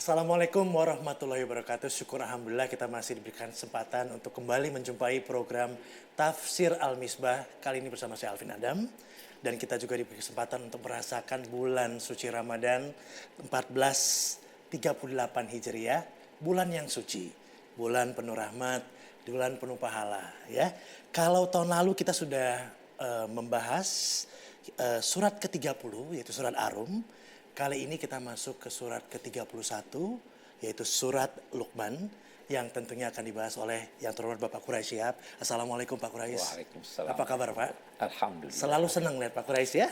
Assalamualaikum warahmatullahi wabarakatuh. Syukur alhamdulillah kita masih diberikan kesempatan untuk kembali menjumpai program Tafsir Al-Misbah. Kali ini bersama saya Alvin Adam. Dan kita juga diberi kesempatan untuk merasakan bulan suci Ramadan 1438 Hijriah. Bulan yang suci, bulan penuh rahmat, bulan penuh pahala. Ya, kalau tahun lalu kita sudah membahas surat ke-30 yaitu surat Ar-Rum. Kali ini kita masuk ke surat ke-31 yaitu surat Luqman yang tentunya akan dibahas oleh yang terhormat Bapak Quraisy Shihab. Assalamualaikum Pak Quraisy. Waalaikumsalam. Apa kabar Pak? Alhamdulillah. Selalu senang lihat Pak Quraisy ya.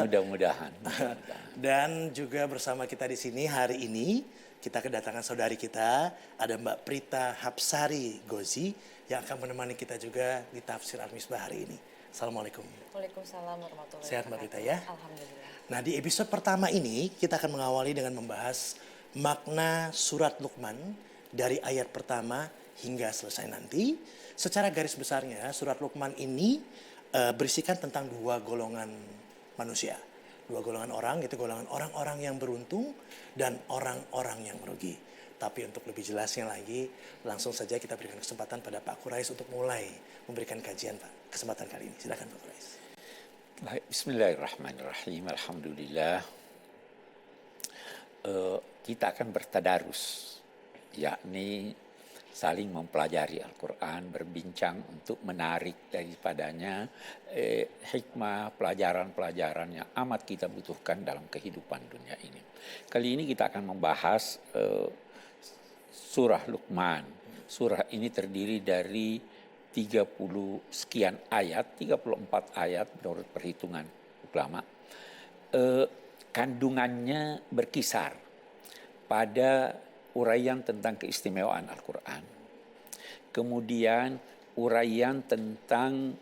Mudah-mudahan. Dan juga bersama kita di sini hari ini kita kedatangan saudari kita, ada Mbak Prita Hapsari Gozi yang akan menemani kita juga di Tafsir Al-Misbah hari ini. Assalamualaikum. Waalaikumsalam warahmatullahi wabarakatuh. Sehat Mbak Prita ya? Alhamdulillah. Nah di episode pertama ini kita akan mengawali dengan membahas makna surat Luqman dari ayat pertama hingga selesai nanti. Secara garis besarnya surat Luqman ini berisikan tentang dua golongan manusia. Dua golongan orang, itu golongan orang-orang yang beruntung dan orang-orang yang merugi. Tapi untuk lebih jelasnya lagi, langsung saja kita berikan kesempatan pada Pak Quraisy untuk mulai memberikan kajian Pak. Kesempatan kali ini, silakan Pak Quraisy. Bismillahirrahmanirrahim. Alhamdulillah. Kita akan bertadarus, yakni saling mempelajari Al-Quran, berbincang untuk menarik daripadanya hikmah, pelajaran-pelajaran yang amat kita butuhkan dalam kehidupan dunia ini. Kali ini kita akan membahas surah Luqman. Surah ini terdiri dari 30 sekian ayat, 34 ayat menurut perhitungan ulama. Kandungannya berkisar pada uraian tentang keistimewaan Al-Quran. Kemudian uraian tentang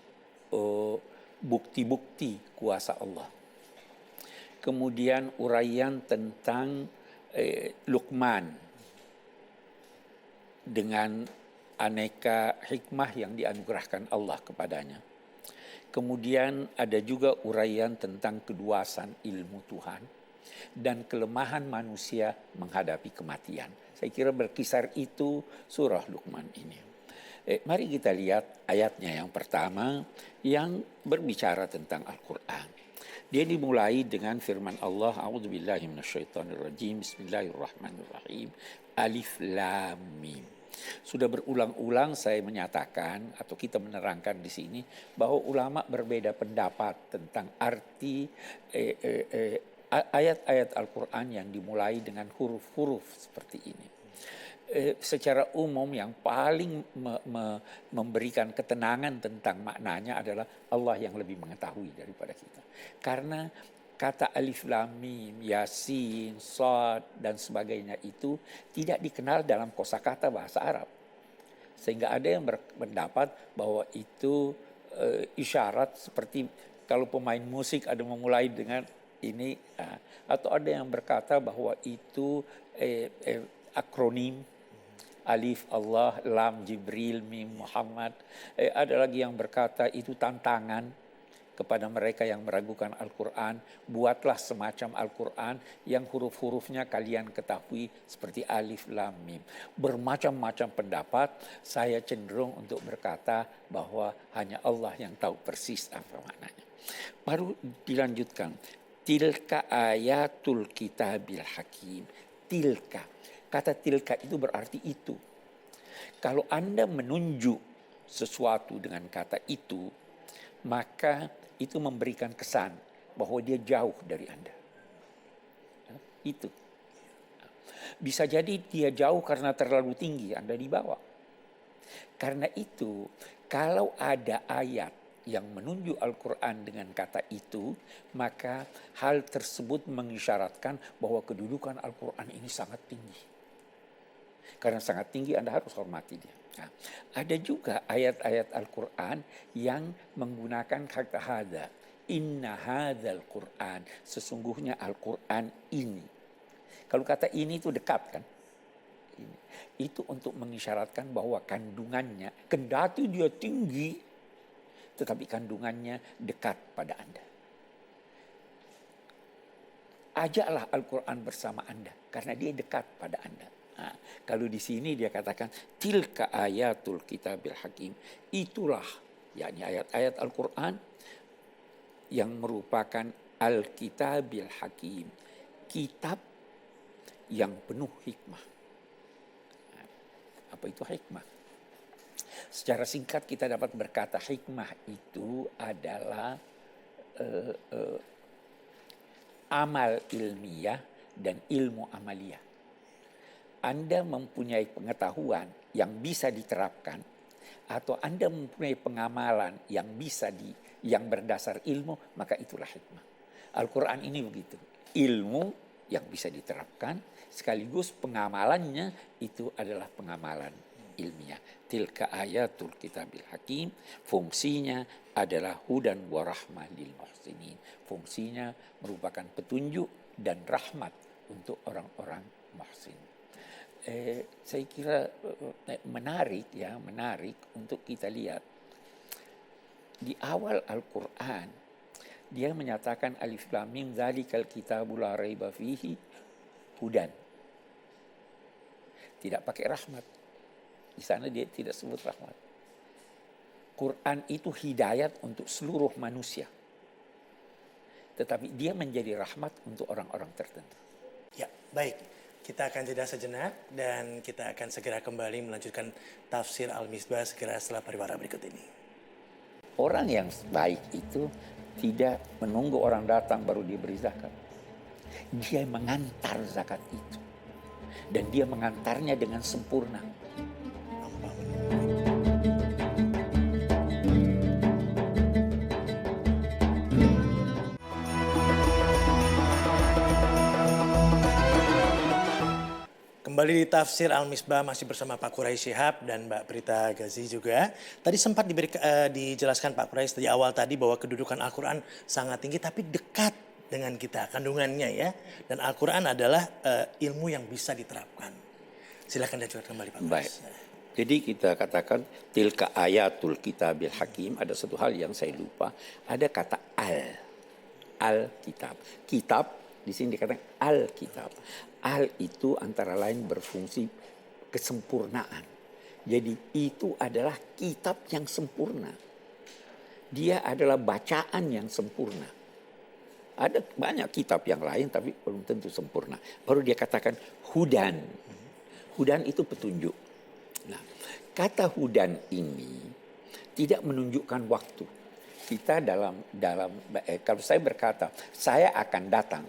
bukti-bukti kuasa Allah. Kemudian uraian tentang Luqman dengan aneka hikmah yang dianugerahkan Allah kepadanya. Kemudian ada juga uraian tentang keduasan ilmu Tuhan dan kelemahan manusia menghadapi kematian. Saya kira berkisar itu surah Luqman ini. Mari kita lihat ayatnya yang pertama yang berbicara tentang Al-Quran. Dia dimulai dengan firman Allah, A'udzubillahi minasyaitonirrajim, Bismillahirrahmanirrahim, Alif Lam Mim. Sudah berulang-ulang saya menyatakan atau kita menerangkan di sini bahwa ulama berbeda pendapat tentang arti ayat-ayat Al-Quran yang dimulai dengan huruf-huruf seperti ini. Secara umum yang paling memberikan ketenangan tentang maknanya adalah Allah yang lebih mengetahui daripada kita. Karena kata alif lam mim, yasin, shad dan sebagainya itu tidak dikenal dalam kosakata bahasa Arab. Sehingga ada yang berpendapat bahwa itu isyarat seperti kalau pemain musik ada memulai dengan ini, atau ada yang berkata bahwa itu akronim alif Allah, lam Jibril, mim Muhammad. Ada lagi yang berkata itu tantangan kepada mereka yang meragukan Al-Quran. Buatlah semacam Al-Quran yang huruf-hurufnya kalian ketahui seperti alif lam mim. Bermacam-macam pendapat. Saya cenderung untuk berkata bahwa hanya Allah yang tahu persis apa maknanya. Baru dilanjutkan. Tilka ayatul kitabil hakim. Tilka. Kata tilka itu berarti itu. Kalau Anda menunjuk sesuatu dengan kata itu, maka itu memberikan kesan bahwa dia jauh dari Anda. Itu. Bisa jadi dia jauh karena terlalu tinggi, Anda di bawah. Karena itu, kalau ada ayat yang menunjuk Al-Quran dengan kata itu, maka hal tersebut mengisyaratkan bahwa kedudukan Al-Quran ini sangat tinggi. Karena sangat tinggi Anda harus hormati dia. Nah, ada juga ayat-ayat Al-Quran yang menggunakan kata hadza. Inna hadzal Quran. Sesungguhnya Al-Quran ini. Kalau kata ini itu dekat kan. Ini. Itu untuk mengisyaratkan bahwa kandungannya, kendati dia tinggi, tetapi kandungannya dekat pada Anda. ajaklah Al-Quran bersama Anda karena dia dekat pada Anda. Nah, kalau di sini dia katakan tilka ayatul kitabil hakim, itulah yakni ayat-ayat Al-Quran yang merupakan al-kitabil hakim, kitab yang penuh hikmah. Nah, apa itu hikmah? Secara singkat kita dapat berkata hikmah itu adalah amal ilmiah dan ilmu amaliyah. Anda mempunyai pengetahuan yang bisa diterapkan atau Anda mempunyai pengamalan yang yang berdasar ilmu, maka itulah hikmah. Al-Quran ini begitu. Ilmu yang bisa diterapkan sekaligus pengamalannya itu adalah pengamalan ilmiah. Tilka ayatul kitabil hakim, fungsinya adalah hudan wa rahmah lil muhsinin. Fungsinya merupakan petunjuk dan rahmat untuk orang-orang muhsin. Saya kira menarik untuk kita lihat di awal Al-Quran dia menyatakan alif lam mim zalikal kitabul la raiba fihi hudan. Tidak pakai rahmat. Di sana dia tidak sebut rahmat. Quran itu hidayat untuk seluruh manusia. Tetapi dia menjadi rahmat untuk orang-orang tertentu. Ya, baik. Kita akan jeda sejenak dan kita akan segera kembali melanjutkan tafsir Al-Misbah segera setelah pariwara berikut ini. Orang yang baik itu tidak menunggu orang datang baru dia beri zakat. Dia mengantar zakat itu. Dan dia mengantarnya dengan sempurna. Kembali di tafsir Al-Misbah masih bersama Pak Quraisy Shihab dan Mbak Prita Gazi juga. Tadi sempat dijelaskan Pak Quraisy di awal tadi bahwa kedudukan Al-Quran sangat tinggi tapi dekat dengan kita kandungannya ya. Dan Al-Quran adalah ilmu yang bisa diterapkan. Silakan dilanjutkan kembali Pak Quraisy. Baik. Jadi kita katakan tilka ayatul kitabil hakim, ada satu hal yang saya lupa, ada kata al-kitab. Kitab di sini dikatakan al-kitab. Al itu antara lain berfungsi kesempurnaan. Jadi itu adalah kitab yang sempurna. Dia adalah bacaan yang sempurna. Ada banyak kitab yang lain tapi belum tentu sempurna. Baru dia katakan hudan. Hudan itu petunjuk. Nah, kata hudan ini tidak menunjukkan waktu. Kita kalau saya berkata saya akan datang,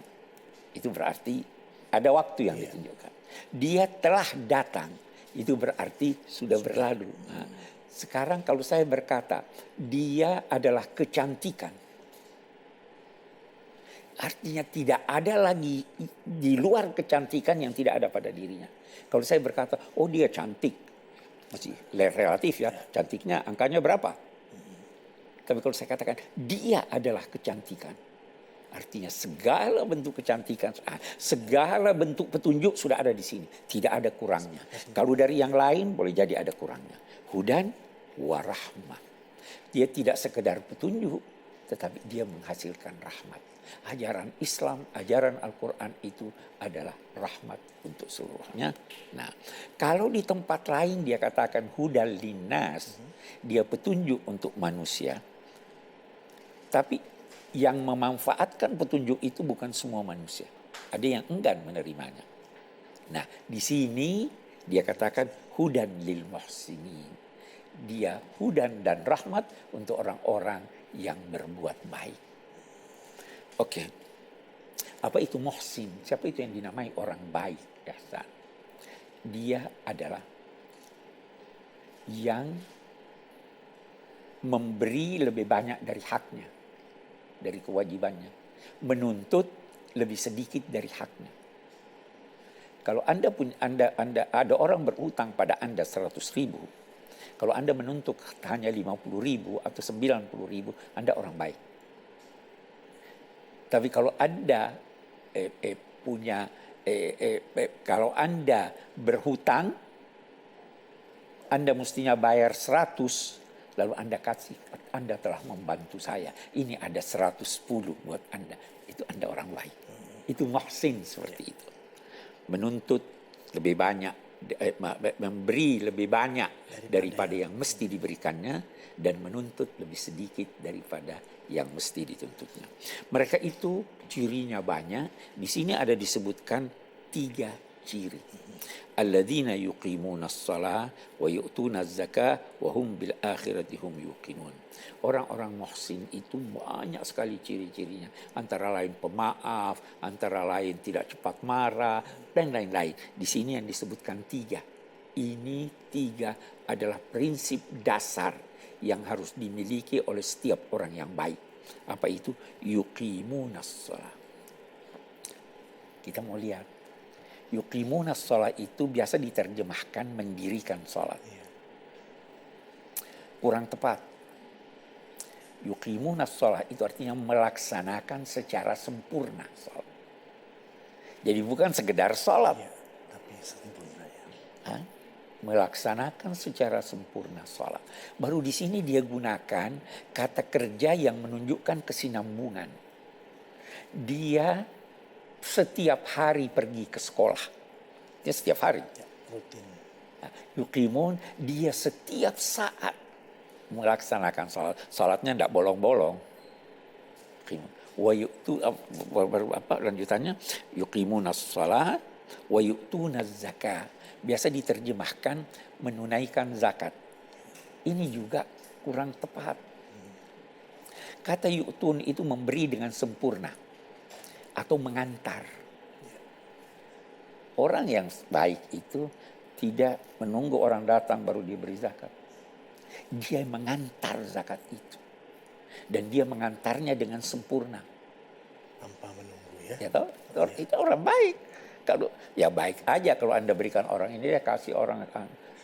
itu berarti ada waktu yang ditunjukkan. Dia telah datang, itu berarti sudah berlalu. Nah, sekarang kalau saya berkata dia adalah kecantikan, artinya tidak ada lagi di luar kecantikan yang tidak ada pada dirinya. Kalau saya berkata, oh dia cantik, masih relatif ya, cantiknya angkanya berapa? Tapi kalau saya katakan dia adalah kecantikan, artinya segala bentuk kecantikan, segala bentuk petunjuk sudah ada di sini. Tidak ada kurangnya. Kalau dari yang lain boleh jadi ada kurangnya. Hudan warahmah. Dia tidak sekedar petunjuk, tetapi dia menghasilkan rahmat. Ajaran Islam, ajaran Al-Quran itu adalah rahmat untuk seluruhnya. Nah, kalau di tempat lain dia katakan hudal linnas, dia petunjuk untuk manusia. Tapi yang memanfaatkan petunjuk itu bukan semua manusia. Ada yang enggan menerimanya. Nah, di sini dia katakan hudan lil muhsinin. Dia hudan dan rahmat untuk orang-orang yang berbuat baik. Oke. Apa itu muhsin? Siapa itu yang dinamai orang baik dasar? Dia adalah yang memberi lebih banyak dari haknya, dari kewajibannya, menuntut lebih sedikit dari haknya. Kalau Anda ada orang berutang pada Anda 100.000, kalau Anda menuntut hanya 50.000 atau 90.000, Anda orang baik. Tapi kalau Anda kalau Anda berhutang, Anda mestinya bayar 100, lalu Anda kasih, Anda telah membantu saya. Ini ada 110 buat Anda. Itu Anda orang baik. Itu muhsin seperti itu. Menuntut lebih banyak, memberi lebih banyak daripada yang mesti diberikannya, dan menuntut lebih sedikit daripada yang mesti dituntutnya. Mereka itu cirinya banyak. Di sini ada disebutkan 3 ciri. Alladzina yuqimuna as-salah wa yu'tuna az-zakah wa hum bil akhirati hum yuqinun. Orang-orang muhsin itu banyak sekali ciri-cirinya. Antara lain pemaaf, antara lain tidak cepat marah, dan lain-lain. Di sini yang disebutkan 3. Ini 3 adalah prinsip dasar yang harus dimiliki oleh setiap orang yang baik. Apa itu? Yuqimunas shalah. Kita mau lihat. Yuqimunas shalah itu biasa diterjemahkan mendirikan salat. Kurang tepat. Yuqimunas shalah itu artinya melaksanakan secara sempurna salat. Jadi bukan sekedar salat. Tapi sempurna ya. Melaksanakan secara sempurna salat. Baru di sini dia gunakan kata kerja yang menunjukkan kesinambungan. Dia setiap hari pergi ke sekolah. Dia setiap hari. Rutin. Yuqimun, dia setiap saat melaksanakan salat. Salatnya tidak bolong-bolong. Wa yu'tu, lanjutannya? Yuqimunas salat wa yu'tunaz zakah. Biasa diterjemahkan menunaikan zakat. Ini juga kurang tepat. Kata yu'tun itu memberi dengan sempurna atau mengantar. Orang yang baik itu tidak menunggu orang datang baru dia beri zakat. Dia mengantar zakat itu. Dan dia mengantarnya dengan sempurna. Tanpa menunggu ya. Ya toh? Itu orang baik. Kalau ya baik aja kalau Anda berikan orang ini, dia kasih orang.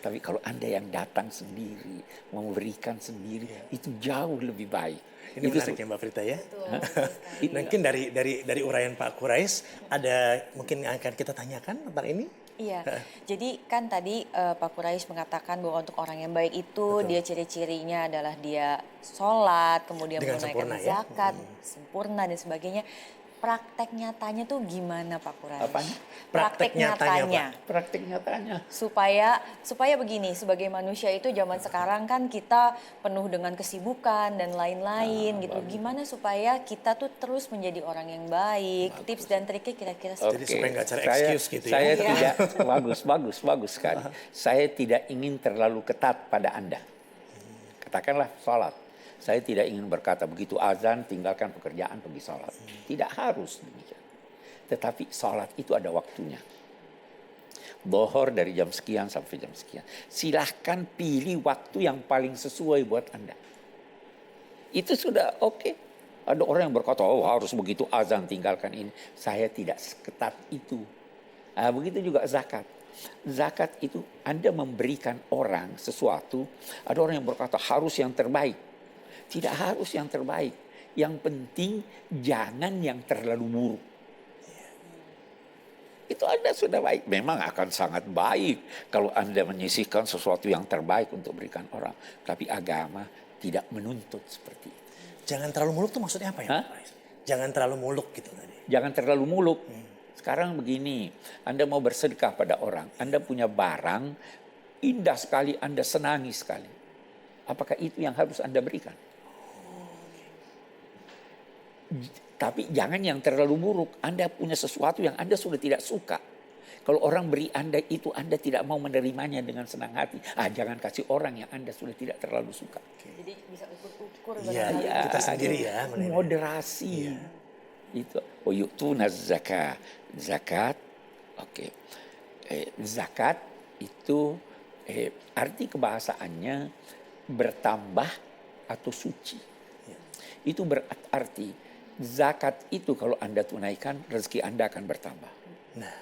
Tapi kalau Anda yang datang sendiri, memberikan sendiri, itu jauh lebih baik. Ini itu menarik ya Mbak Prita ya. Betul. Mungkin dari uraian Pak Quraish ada mungkin yang akan kita tanyakan tentang ini. Iya, jadi kan tadi Pak Quraish mengatakan bahwa untuk orang yang baik itu dia ciri-cirinya adalah dia sholat, kemudian Dengan menunaikan sempurna ya. zakat, sempurna dan sebagainya. Praktek nyatanya tuh gimana Pak Quraish? Apanya? Praktek nyatanya, Praktik nyatanya. Supaya begini, sebagai manusia itu zaman sekarang kan kita penuh dengan kesibukan dan lain-lain gitu. Gimana supaya kita tuh terus menjadi orang yang baik? Tips dan triknya kira-kira Jadi supaya nggak cari excuse gitu ya. Saya tidak bagus sekali. Saya tidak ingin terlalu ketat pada Anda. Katakanlah sholat. Saya tidak ingin berkata begitu azan tinggalkan pekerjaan pergi sholat. Tidak harus demikian. Tetapi sholat itu ada waktunya. Bohor dari jam sekian sampai jam sekian. Silahkan pilih waktu yang paling sesuai buat Anda. Itu sudah oke. Ada orang yang berkata, oh harus begitu azan tinggalkan ini. Saya tidak seketat itu. Begitu juga zakat. Zakat itu Anda memberikan orang sesuatu. Ada orang yang berkata harus yang terbaik. Tidak harus yang terbaik. Yang penting jangan yang terlalu buruk. Itu Anda sudah baik. Memang akan sangat baik kalau Anda menyisihkan sesuatu yang terbaik untuk berikan orang. Tapi agama tidak menuntut seperti itu. Jangan terlalu muluk tuh maksudnya apa ya Pak Quraish? Jangan terlalu muluk gitu tadi. Jangan terlalu muluk. Sekarang begini, Anda mau bersedekah pada orang. Anda punya barang, indah sekali, Anda senangi sekali. Apakah itu yang harus Anda berikan? Tapi jangan yang terlalu buruk. Anda punya sesuatu yang Anda sudah tidak suka. Kalau orang beri Anda itu, Anda tidak mau menerimanya dengan senang hati. Jangan kasih orang yang Anda sudah tidak terlalu suka. Jadi bisa ukur-ukur Iya, barangkali. kita sendiri ya. menilai. Moderasi. Itu. Yu'tuna zakah. Zakat. Oke. Zakat itu arti kebahasaannya bertambah atau suci. Itu berarti zakat itu kalau Anda tunaikan, rezeki Anda akan bertambah. Nah,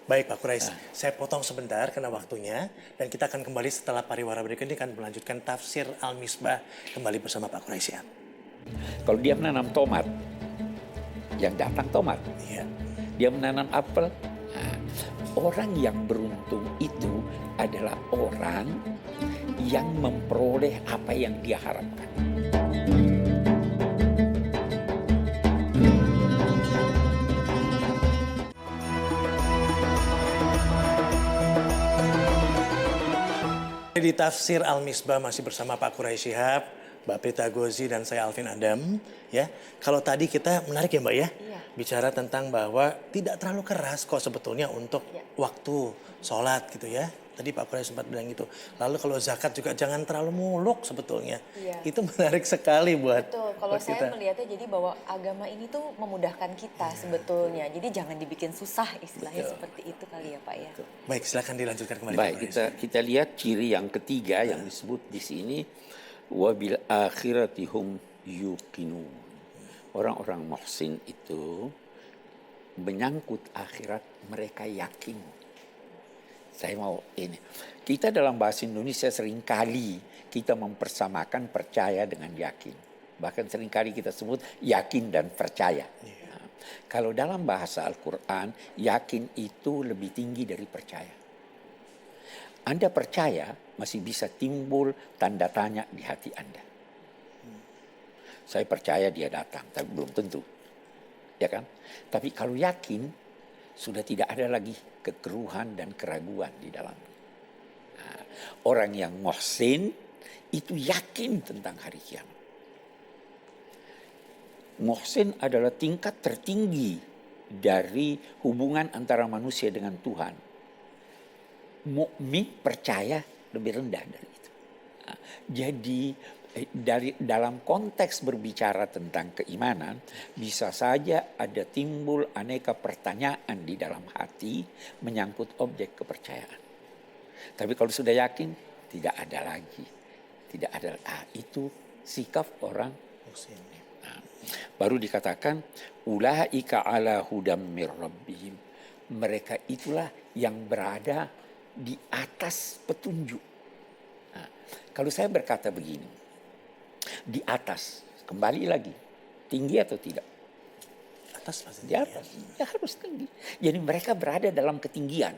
baik Pak Quraish, saya potong sebentar karena waktunya. Dan kita akan kembali setelah pariwara berikut ini akan melanjutkan tafsir Al-Misbah kembali bersama Pak Quraish ya. Kalau dia menanam tomat, yang datang tomat. Iya. Dia menanam apel. Orang yang beruntung itu adalah orang yang memperoleh apa yang dia harapkan. Di Tafsir Al-Misbah masih bersama Pak Quraisy Shihab, Mbak Prita Gozi, dan saya Alvin Adam. Ya, kalau tadi kita menarik ya Mbak ya, Iya. bicara tentang bahwa tidak terlalu keras kok sebetulnya untuk Iya. waktu sholat gitu ya. Tadi Pak Quraisy sempat bilang gitu. Lalu kalau zakat juga jangan terlalu muluk sebetulnya. Iya. Itu menarik sekali buat Betul, kalau buat kita. saya melihatnya jadi bahwa agama ini tuh memudahkan kita sebetulnya. Jadi jangan dibikin susah istilahnya seperti itu kali ya Pak ya. Baik, silakan dilanjutkan kembali Pak Baik, Quraisy. kita lihat ciri yang ketiga yang disebut di sini, wabil akhirati hum yuqinun. Orang-orang muhsin itu menyangkut akhirat mereka yakin. Saya mau ini. Kita dalam bahasa Indonesia seringkali kita mempersamakan percaya dengan yakin. Bahkan seringkali kita sebut yakin dan percaya. Nah, kalau dalam bahasa Al-Quran, yakin itu lebih tinggi dari percaya. Anda percaya masih bisa timbul tanda tanya di hati Anda. Saya percaya dia datang, tapi belum tentu. Ya kan? Tapi kalau yakin, sudah tidak ada lagi kekeruhan dan keraguan di dalamnya. Nah, orang yang muhsin itu yakin tentang hari kiamat. Muhsin adalah tingkat tertinggi dari hubungan antara manusia dengan Tuhan. Mukmin percaya lebih rendah dari itu. Nah, jadi dalam konteks berbicara tentang keimanan, bisa saja ada timbul aneka pertanyaan di dalam hati menyangkut objek kepercayaan. Tapi kalau sudah yakin, tidak ada lagi. Tidak ada. Itu sikap orang Muhsin. Nah, baru dikatakan ulaika ala hudam mir rabbihim. Mereka itulah yang berada di atas petunjuk. Nah, kalau saya berkata begini, di atas, kembali lagi, tinggi atau tidak? Atas pasti Di atas, ya harus tinggi. Jadi mereka berada dalam ketinggian.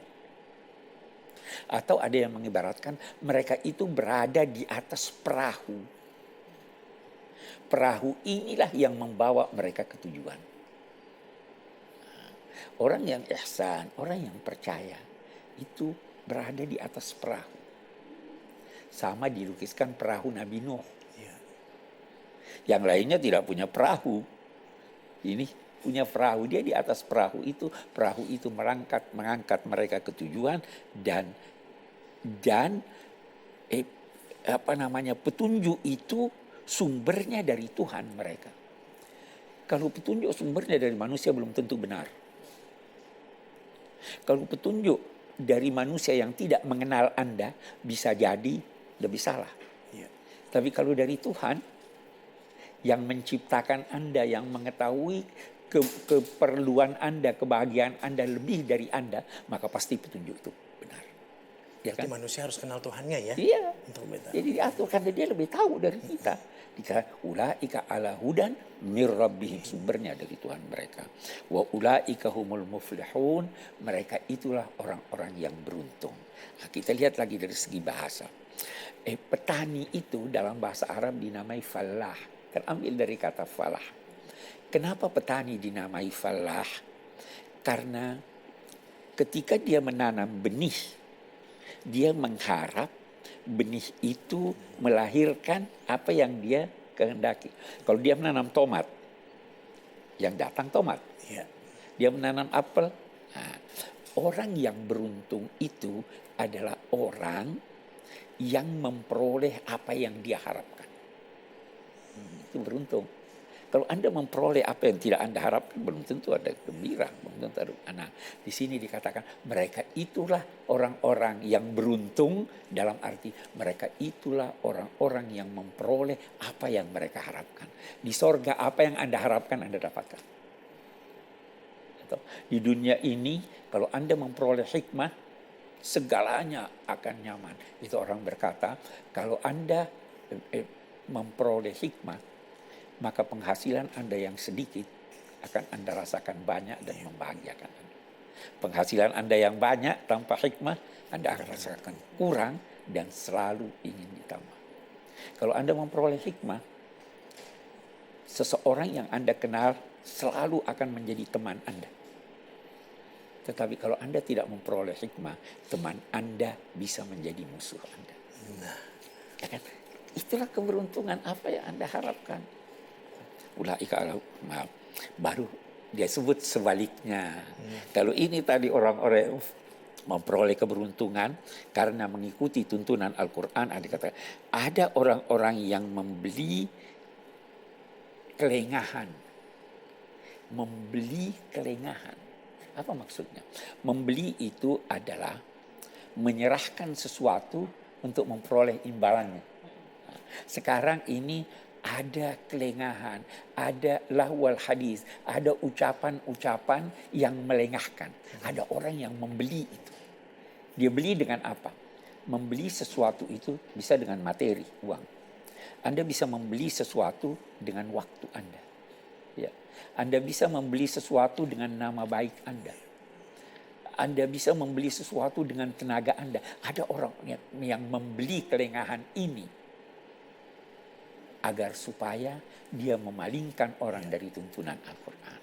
Atau ada yang mengibaratkan mereka itu berada di atas perahu. Perahu inilah yang membawa mereka ke tujuan. Orang yang ihsan, orang yang percaya, itu berada di atas perahu. Sama dilukiskan perahu Nabi Nuh. Iya. Yang lainnya tidak punya perahu. Ini punya perahu. Dia di atas perahu itu mengangkat mereka ke tujuan dan petunjuk itu sumbernya dari Tuhan mereka. Kalau petunjuk sumbernya dari manusia belum tentu benar. Kalau petunjuk dari manusia yang tidak mengenal Anda bisa jadi lebih salah. Iya. Tapi kalau dari Tuhan yang menciptakan Anda, yang mengetahui keperluan Anda, kebahagiaan Anda lebih dari Anda, maka pasti petunjuk itu benar. Ya Berarti kan? manusia harus kenal Tuhannya ya. Iya. Untuk beda. Jadi diatur karena dia lebih tahu dari kita. Dikatakan ulaika ala hudan mir rabbihim, sumbernya dari Tuhan mereka. Wa ulaika humul muflihun, mereka itulah orang-orang yang beruntung. Nah, kita lihat lagi dari segi bahasa. Petani itu dalam bahasa Arab dinamai falah. Terambil dari kata falah. Kenapa petani dinamai falah? Karena ketika dia menanam benih, dia mengharap benih itu melahirkan apa yang dia kehendaki. Kalau dia menanam tomat, yang datang tomat. Iya. Dia menanam apel. Nah, orang yang beruntung itu adalah orang yang memperoleh apa yang dia harapkan. Itu beruntung. Kalau Anda memperoleh apa yang tidak Anda harapkan, belum tentu ada gembira, belum tentu ada. Nah, di sini dikatakan mereka itulah orang-orang yang beruntung, dalam arti mereka itulah orang-orang yang memperoleh apa yang mereka harapkan. Di sorga apa yang Anda harapkan Anda dapatkan. Atau di dunia ini kalau Anda memperoleh hikmah, segalanya akan nyaman. Itu orang berkata, kalau Anda memperoleh hikmah, maka penghasilan Anda yang sedikit akan Anda rasakan banyak dan membahagiakan Anda. Penghasilan Anda yang banyak tanpa hikmah, Anda akan rasakan kurang dan selalu ingin ditambah. Kalau Anda memperoleh hikmah, seseorang yang Anda kenal selalu akan menjadi teman Anda. Tetapi kalau Anda tidak memperoleh hikmah, teman Anda bisa menjadi musuh Anda. Ya kan? Itulah keberuntungan apa yang Anda harapkan. Ulaika maaf. Baru dia sebut sebaliknya. Kalau ini tadi orang-orang memperoleh keberuntungan karena mengikuti tuntunan Al-Quran, ada orang-orang yang membeli kelengahan. Membeli kelengahan. Apa maksudnya? Membeli itu adalah menyerahkan sesuatu untuk memperoleh imbalannya. Sekarang ini ada kelengahan, ada lahwal hadis, ada ucapan-ucapan yang melengahkan. Ada orang yang membeli itu. Dia beli dengan apa? Membeli sesuatu itu bisa dengan materi, uang. Anda bisa membeli sesuatu dengan waktu Anda. Ya. Anda bisa membeli sesuatu dengan nama baik Anda. Anda bisa membeli sesuatu dengan tenaga Anda. Ada orang yang membeli kelengahan ini agar supaya dia memalingkan orang dari tuntunan Al-Quran.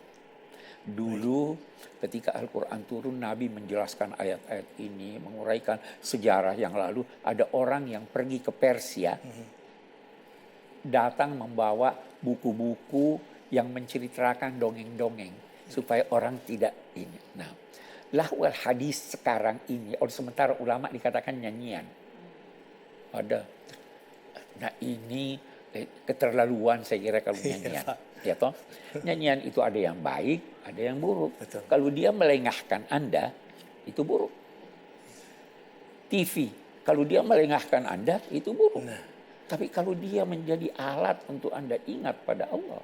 Dulu ketika Al-Quran turun, Nabi menjelaskan ayat-ayat ini, menguraikan sejarah yang lalu. Ada orang yang pergi ke Persia, datang membawa buku-buku yang menceritakan dongeng-dongeng supaya orang tidak ini. Nah, lahwal hadis sekarang ini, sementara ulama dikatakan nyanyian. Ada. Nah ini keterlaluan saya kira kalau nyanyian. Ya toh? Nyanyian itu ada yang baik, ada yang buruk. Betul. Kalau dia melengahkan Anda, itu buruk. TV, kalau dia melengahkan Anda, itu buruk. Tapi kalau dia menjadi alat untuk Anda ingat pada Allah,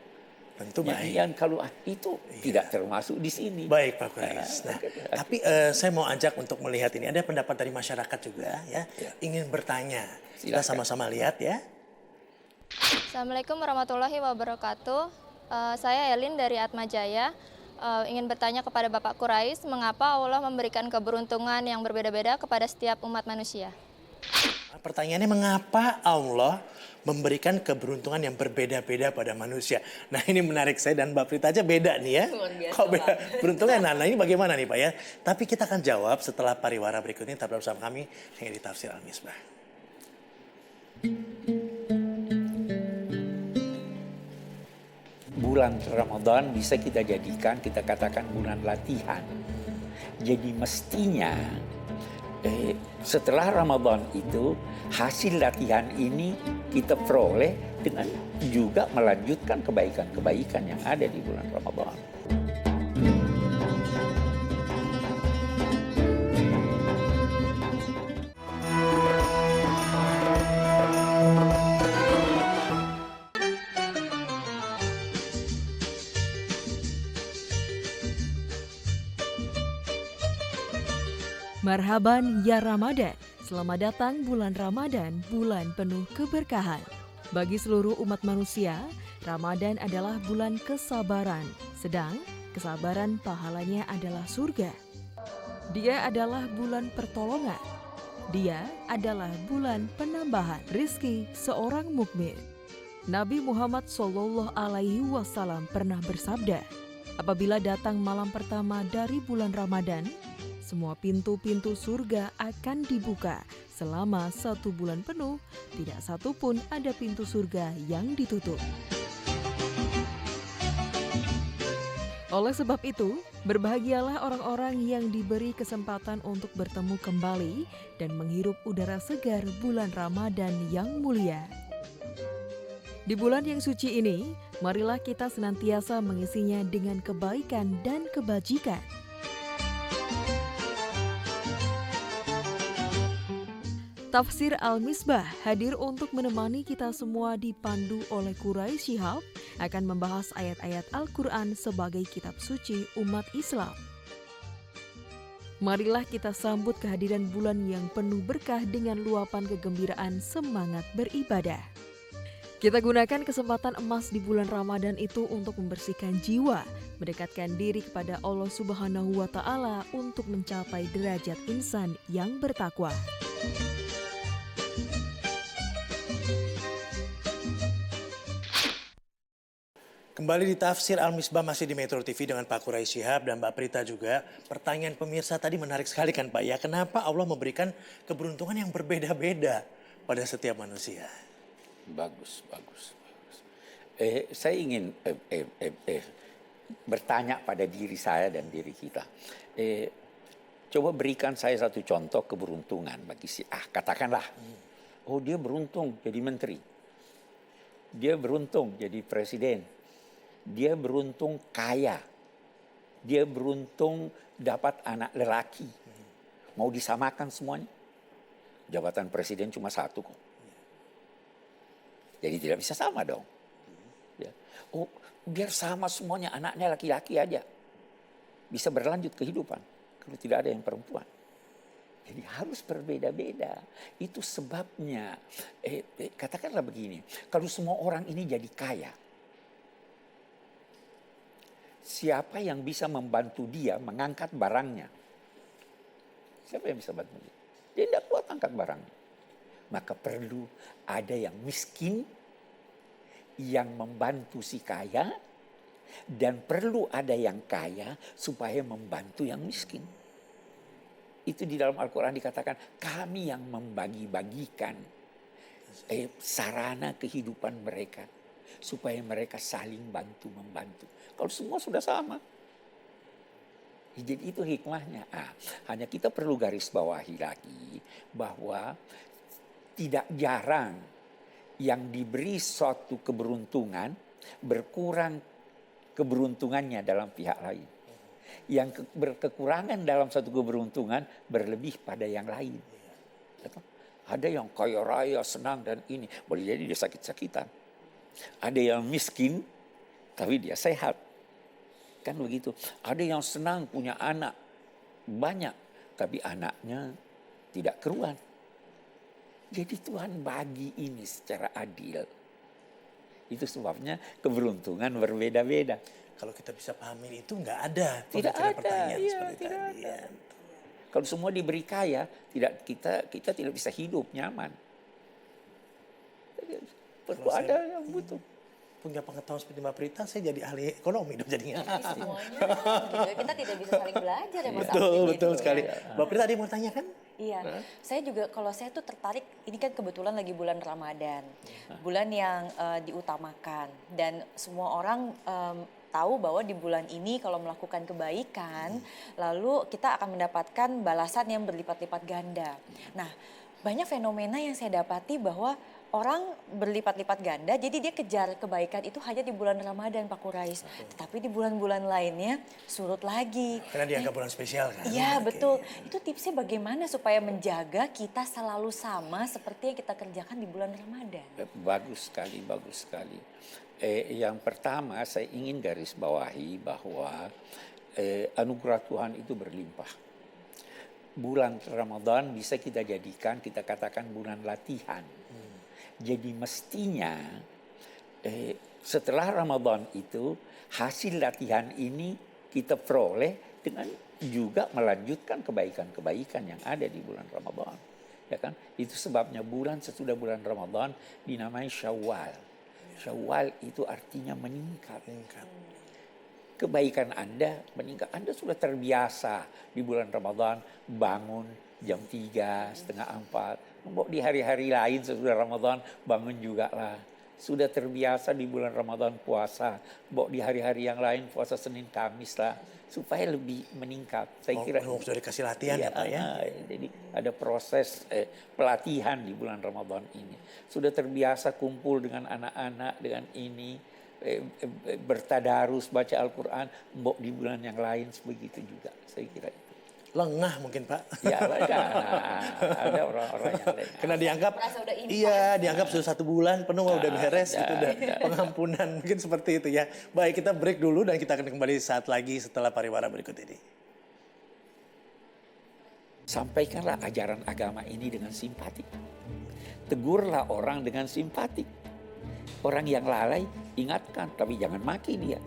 tentu nyanyian baik. kalau itu tidak termasuk di sini. Baik Pak Kurais. Nah, tapi saya mau ajak untuk melihat ini. Ada pendapat dari masyarakat juga ya, ingin bertanya. Kita Silakan. sama-sama lihat ya. Assalamualaikum warahmatullahi wabarakatuh. Saya Elin dari Atmajaya. Ingin bertanya kepada Bapak Kurais, mengapa Allah memberikan keberuntungan yang berbeda-beda kepada setiap umat manusia? Pertanyaannya, mengapa Allah memberikan keberuntungan yang berbeda-beda pada manusia? Nah ini menarik, saya dan Mbak Prita aja beda nih ya. Luar biasa, Kok beda Pak. beruntungnya? Nah ini bagaimana nih Pak ya? Tapi kita akan jawab setelah pariwara berikut ini. Tetap bersama kami hanya di Tafsir Al-Misbah. Bulan Ramadan bisa kita jadikan, kita katakan bulan latihan. Jadi mestinya setelah Ramadan itu hasil latihan ini kita peroleh dengan juga melanjutkan kebaikan-kebaikan yang ada di bulan Ramadan. Marhaban ya Ramadan, selamat datang bulan Ramadan, bulan penuh keberkahan. Bagi seluruh umat manusia, Ramadan adalah bulan kesabaran, sedang kesabaran pahalanya adalah surga. Dia adalah bulan pertolongan. Dia adalah bulan penambahan rizki seorang mukmin. Nabi Muhammad SAW pernah bersabda, apabila datang malam pertama dari bulan Ramadan, semua pintu-pintu surga akan dibuka selama 1 bulan penuh, tidak satu pun ada pintu surga yang ditutup. Oleh sebab itu, berbahagialah orang-orang yang diberi kesempatan untuk bertemu kembali dan menghirup udara segar bulan Ramadan yang mulia. Di bulan yang suci ini, marilah kita senantiasa mengisinya dengan kebaikan dan kebajikan. Tafsir Al-Misbah hadir untuk menemani kita semua dipandu oleh Quraisy Shihab akan membahas ayat-ayat Al-Quran sebagai kitab suci umat Islam. Marilah kita sambut kehadiran bulan yang penuh berkah dengan luapan kegembiraan semangat beribadah. Kita gunakan kesempatan emas di bulan Ramadan itu untuk membersihkan jiwa, mendekatkan diri kepada Allah Subhanahu wa Ta'ala untuk mencapai derajat insan yang bertakwa. Kembali di Tafsir Al-Misbah masih di Metro TV dengan Pak Quraisy Shihab dan Mbak Prita juga. Pertanyaan pemirsa tadi menarik sekali kan Pak ya. Kenapa Allah memberikan keberuntungan yang berbeda-beda pada setiap manusia. Bagus, bagus, bagus. Saya ingin bertanya pada diri saya dan diri kita. Coba berikan saya satu contoh keberuntungan bagi si A. Katakanlah, oh dia beruntung jadi menteri. Dia beruntung jadi presiden. Dia beruntung kaya. Dia beruntung dapat anak lelaki. Mau disamakan semuanya? Jabatan presiden cuma satu kok. Jadi tidak bisa sama dong. Ya. Oh, biar sama semuanya, anaknya laki-laki aja. Bisa berlanjut kehidupan. Kalau tidak ada yang perempuan. Jadi harus berbeda-beda. Itu sebabnya, katakanlah begini. Kalau semua orang ini jadi kaya. Siapa yang bisa membantu dia mengangkat barangnya? Siapa yang bisa bantu dia? Dia tidak kuat angkat barangnya. Maka perlu ada yang miskin yang membantu si kaya, dan perlu ada yang kaya supaya membantu yang miskin. Itu di dalam Al-Quran dikatakan kami yang membagi-bagikan sarana kehidupan mereka supaya mereka saling bantu-membantu. Kalau semua sudah sama. Jadi itu hikmahnya. Hanya kita perlu garis bawahi lagi bahwa tidak jarang yang diberi suatu keberuntungan berkurang keberuntungannya dalam pihak lain. Yang berkekurangan dalam satu keberuntungan berlebih pada yang lain. Ada yang kaya raya, senang dan ini. Boleh jadi dia sakit-sakitan. Ada yang miskin tapi dia sehat. Kan begitu. Ada yang senang punya anak banyak tapi anaknya tidak keruan. Jadi Tuhan bagi ini secara adil. Itu sebabnya keberuntungan berbeda-beda. Kalau kita bisa pahami itu nggak ada Tidak ada, pertanyaan iya, seperti tidak tadi. ada. Ya. Kalau semua diberi kaya, kita tidak bisa hidup nyaman. Perlu Kalau ada yang butuh. Punya pengetahuan seperti Mbak Prita, saya jadi ahli ekonomi dong jadinya. Semuanya gitu. Kita tidak bisa saling belajar ya Mas Betul, Alvin, betul gitu. sekali. Mbak Prita ada yang mau tanya kan? Iya, saya juga kalau saya tuh tertarik, ini kan kebetulan lagi bulan Ramadan, bulan yang diutamakan dan semua orang tahu bahwa di bulan ini kalau melakukan kebaikan, lalu kita akan mendapatkan balasan yang berlipat-lipat ganda. Nah, banyak fenomena yang saya dapati bahwa orang berlipat-lipat ganda, jadi dia kejar kebaikan itu hanya di bulan Ramadan, Pak Qurais. Tetapi di bulan-bulan lainnya surut lagi. Karena dianggap bulan spesial kan? Iya, Oke. betul. Itu tipsnya bagaimana supaya menjaga kita selalu sama seperti yang kita kerjakan di bulan Ramadan? Bagus sekali, bagus sekali. Yang pertama saya ingin garis bawahi bahwa anugerah Tuhan itu berlimpah. Bulan Ramadan bisa kita jadikan, kita katakan bulan latihan. Jadi mestinya setelah Ramadan itu hasil latihan ini kita peroleh dengan juga melanjutkan kebaikan-kebaikan yang ada di bulan Ramadan. Ya kan? Itu sebabnya bulan sesudah bulan Ramadan dinamai Syawal. Syawal itu artinya meningkat. Kebaikan Anda meningkat. Anda sudah terbiasa di bulan Ramadan bangun jam 3, setengah 4. Mbok di hari-hari lain sesudah Ramadan bangun juga lah. Sudah terbiasa di bulan Ramadan puasa. Mbok di hari-hari yang lain puasa Senin Kamis lah. Supaya lebih meningkat. Saya kira sudah dikasih latihan ya Pak ya? Jadi ada proses pelatihan di bulan Ramadan ini. Sudah terbiasa kumpul dengan anak-anak dengan ini. Bertadarus baca Al-Quran. Mbok di bulan yang lain begitu juga. Saya kira itu. Lengah mungkin Pak. Ya ada orang-orang yang lengah. Karena dianggap, Merasa udah impas. iya dianggap sudah 1 bulan penuh udah beres gitu, udah pengampunan mungkin seperti itu ya. Baik, kita break dulu dan kita akan kembali saat lagi setelah pariwara berikut ini. Sampaikanlah ajaran agama ini dengan simpatik. Tegurlah orang dengan simpatik. Orang yang lalai ingatkan, tapi jangan maki dia.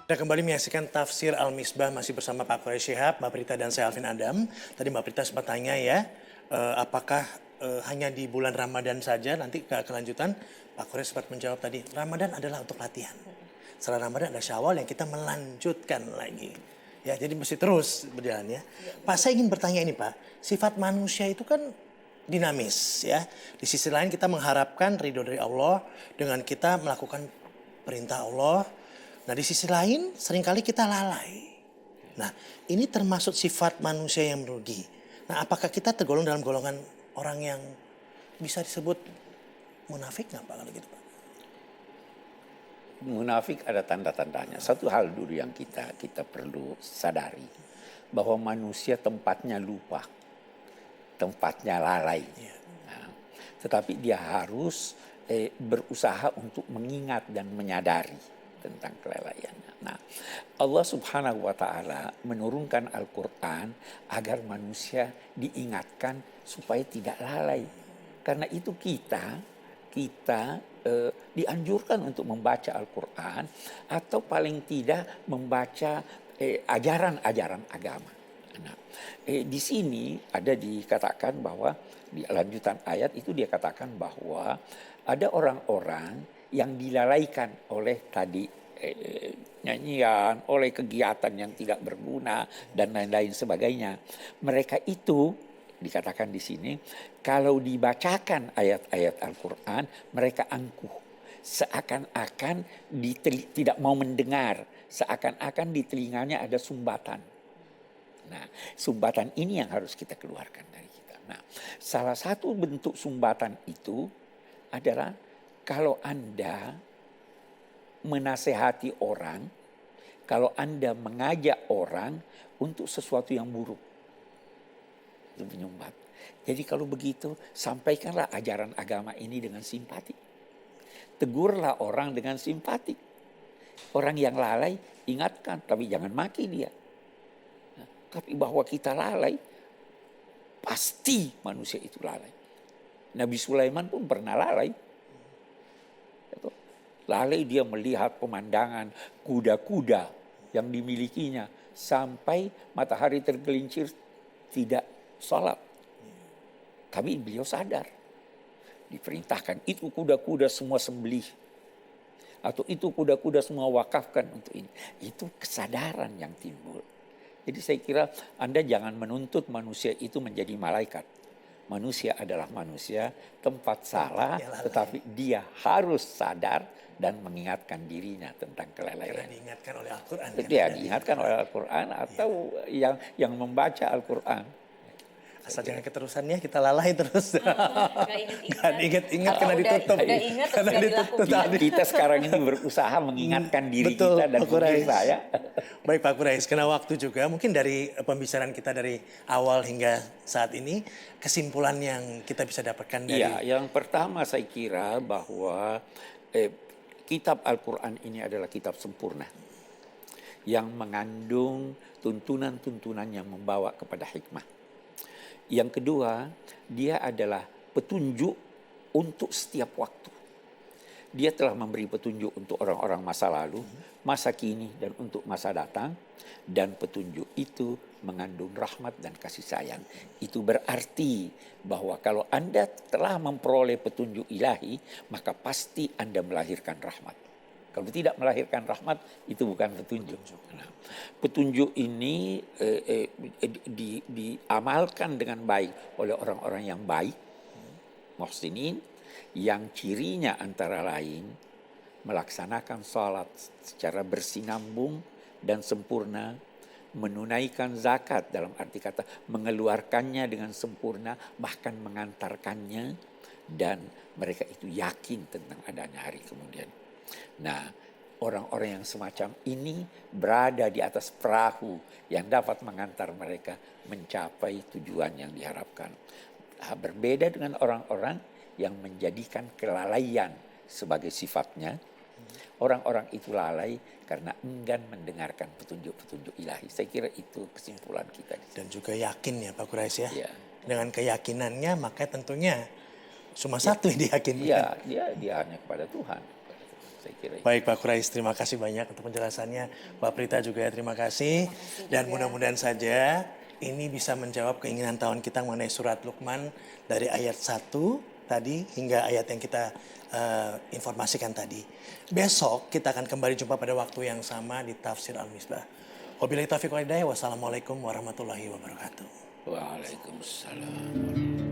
Kita kembali menyaksikan Tafsir Al-Misbah masih bersama Pak Qurais Shihab, Mbak Prita dan saya Alvin Adam. Tadi Mbak Prita sempat tanya ya, apakah hanya di bulan Ramadan saja nanti kelanjutan Pak Kures sempat menjawab tadi, Ramadan adalah untuk latihan. Setelah Ramadan ada Syawal yang kita melanjutkan lagi. Ya, jadi mesti terus berjalan ya. Pak, saya ingin bertanya ini Pak, sifat manusia itu kan dinamis ya. Di sisi lain kita mengharapkan ridho dari Allah dengan kita melakukan perintah Allah. Nah di sisi lain seringkali kita lalai. Nah ini termasuk sifat manusia yang merugi. Nah apakah kita tergolong dalam golongan orang yang bisa disebut munafik nggak Pak kalau gitu Pak? Munafik ada tanda-tandanya. Satu hal dulu yang kita perlu sadari, bahwa manusia tempatnya lupa, tempatnya lalai. Nah, tetapi dia harus berusaha untuk mengingat dan menyadari tentang kelalaiannya. Nah, Allah Subhanahu wa taala menurunkan Al-Qur'an agar manusia diingatkan supaya tidak lalai. Karena itu kita dianjurkan untuk membaca Al-Quran atau paling tidak membaca ajaran-ajaran agama. Nah, di sini ada dikatakan bahwa di lanjutan ayat itu dia katakan bahwa ada orang-orang yang dilalaikan oleh tadi nyanyian, oleh kegiatan yang tidak berguna dan lain-lain sebagainya. Mereka itu dikatakan di sini, kalau dibacakan ayat-ayat Al-Quran, mereka angkuh. Seakan-akan tidak mau mendengar. Seakan-akan di telinganya ada sumbatan. Nah, sumbatan ini yang harus kita keluarkan dari kita. Nah, salah satu bentuk sumbatan itu adalah kalau Anda menasehati orang, kalau Anda mengajak orang untuk sesuatu yang buruk. Itu menyumbat. Jadi kalau begitu, sampaikanlah ajaran agama ini dengan simpati. Tegurlah orang dengan simpati. Orang yang lalai, ingatkan, tapi jangan maki dia. Nah, tapi bahwa kita lalai, pasti manusia itu lalai. Nabi Sulaiman pun pernah lalai. Lalai dia melihat pemandangan kuda-kuda yang dimilikinya sampai matahari tergelincir tidak salat. Tapi beliau sadar. Diperintahkan itu kuda-kuda semua sembelih. Atau itu kuda-kuda semua wakafkan untuk ini. Itu kesadaran yang timbul. Jadi saya kira Anda jangan menuntut manusia itu menjadi malaikat. Manusia adalah manusia, tempat salah, tetapi dia harus sadar dan mengingatkan dirinya tentang kelalaian. Diingatkan oleh Al-Quran. Dia diingatkan oleh Al-Quran atau yang membaca Al-Quran. Asal jangan keterusannya kita lalai terus. Gak ingat-ingat Kalau karena ditutup. udah ingat terus gak dilakukan. Kita sekarang ini berusaha mengingatkan diri kita dan pemirsa ya. Baik Pak Kurais, karena waktu juga mungkin dari pembicaraan kita dari awal hingga saat ini, kesimpulan yang kita bisa dapatkan dari... Iya, yang pertama saya kira bahwa kitab Al-Quran ini adalah kitab sempurna. Yang mengandung tuntunan-tuntunan yang membawa kepada hikmah. Yang kedua, dia adalah petunjuk untuk setiap waktu. Dia telah memberi petunjuk untuk orang-orang masa lalu, masa kini, dan untuk masa datang. Dan petunjuk itu mengandung rahmat dan kasih sayang. Itu berarti bahwa kalau Anda telah memperoleh petunjuk ilahi, maka pasti Anda melahirkan rahmat. Kalau tidak melahirkan rahmat, itu bukan petunjuk. Nah, petunjuk ini diamalkan dengan baik oleh orang-orang yang baik, muhsinin, yang cirinya antara lain melaksanakan salat secara bersinambung dan sempurna, menunaikan zakat dalam arti kata mengeluarkannya dengan sempurna, bahkan mengantarkannya, dan mereka itu yakin tentang adanya hari kemudian. Nah, orang-orang yang semacam ini berada di atas perahu yang dapat mengantar mereka mencapai tujuan yang diharapkan. Berbeda dengan orang-orang yang menjadikan kelalaian sebagai sifatnya. Orang-orang itu lalai karena enggan mendengarkan petunjuk-petunjuk ilahi. Saya kira itu kesimpulan kita. Dan juga yakin ya Pak Kurais ya. Ya. Dengan keyakinannya maka tentunya cuma satu yang diyakinkan. Iya, dia hanya kepada Tuhan. Baik Pak Kurais, terima kasih banyak untuk penjelasannya. Pak Prita juga terima kasih. Dan mudah-mudahan saja ini bisa menjawab keinginan tahun kita mengenai surat Luqman dari ayat 1 tadi hingga ayat yang kita informasikan tadi. Besok kita akan kembali jumpa pada waktu yang sama di Tafsir Al-Misbah. Wabillahi taufiq wal hidayah. Wassalamualaikum warahmatullahi wabarakatuh. Waalaikumsalam.